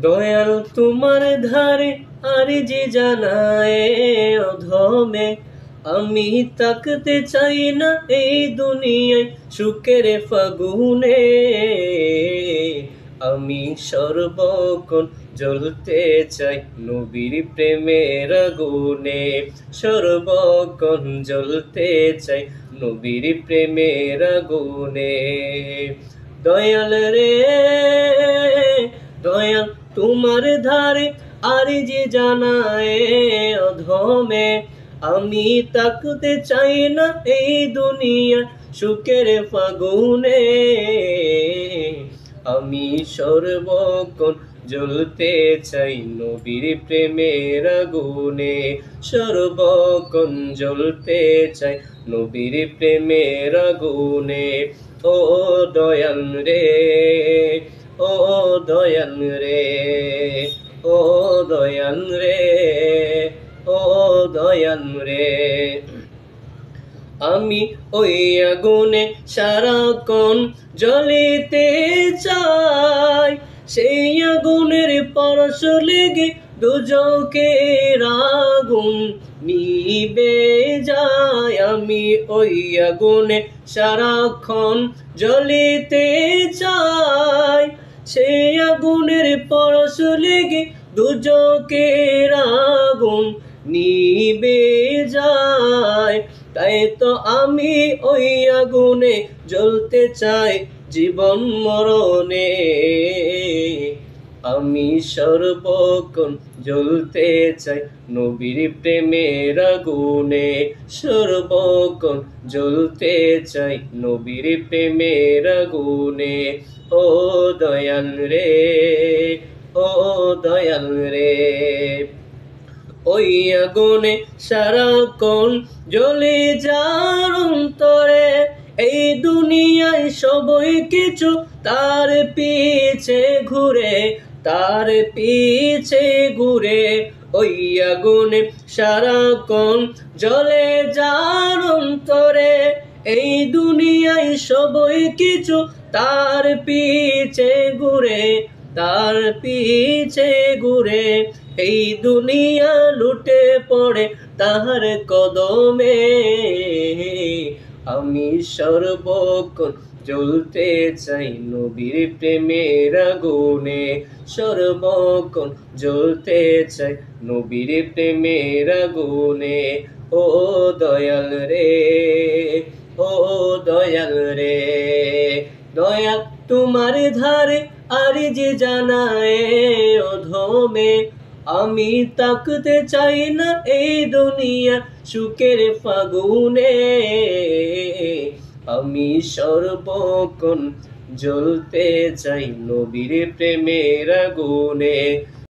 দয়াল তোমার ধারে আর যে জানায় অধমে, আমি তাকতে চাই না এই দুনিয়ায় সুখের ফাগুনে। আমি সর্বক্ষণ জ্বলতে চাই নবীর প্রেমের আগুনে, সর্বক্ষণ জ্বলতে চাই নবীর প্রেমের আগুনে। দয়াল রে দয়াল তোমার ধারে আর যে জানায় অধমে, আমি তাকতে চাই না এই দুনিয়া সুখের ফাগুনে। আমি সর্বক্ষণ জ্বলতে চাই নবীর প্রেমের আগুনে, সর্বক্ষণ জ্বলতে চাই নবীর প্রেমের আগুনে। ও দয়াল রে, ও দয়াল রে, ও দয়াল রে, ও দয়াল রে। আমি ওই আগুনে সারাক্ষণ জ্বলিতে চাই, সেই আগুনের পরশ লেগে দুজকের আগুন নিবে যায়। আমি ওই আগুনে সারাক্ষণ জ্বলিতে চাই, সেই আগুনের পরশ লেগে দুজকের আগুন নিবে যায়। তাই তো আমি ওই আগুনে জ্বলতে চাই জীবন মরণে। আমি সর্বক্ষণ জ্বলতে চাই নবীর প্রেমের আগুনে, সর্বক্ষণ জ্বলতে চাই নবীর প্রেমের আগুনে। ও দয়াল রে, ও দয়াল রে। ওই আগুনে সারাক্ষণ জ্বলে যার অন্তরে, এই দুনিয়ায় সবই কিছু তার পিছে ঘুরে, তার পিছে ঘুরে। ওই আগুনে সারাক্ষণ জ্বলে যার অন্তরে, এই দুনিয়ায় সবই কিছু তার পিছে ঘুরে, তার পিছে ঘুরে। এই দুনিয়া লুটে পড়ে তাহার কদমে। আমি সর্বক্ষণ জ্বলতে চাই নবীর প্রেমের আগুনে, সর্বক্ষণ জ্বলতে চাই নবীর প্রেমের আগুনে। ও দয়াল রে, ও দয়াল রে। দয়াল তোমার ধারে আর যে জানায় অধমে, আমি তাকতে চাই না এই দুনিয়া সুখের ফাগুনে। আমি সর্বক্ষণ জ্বলতে চাই নবীর প্রেমের আগুনে,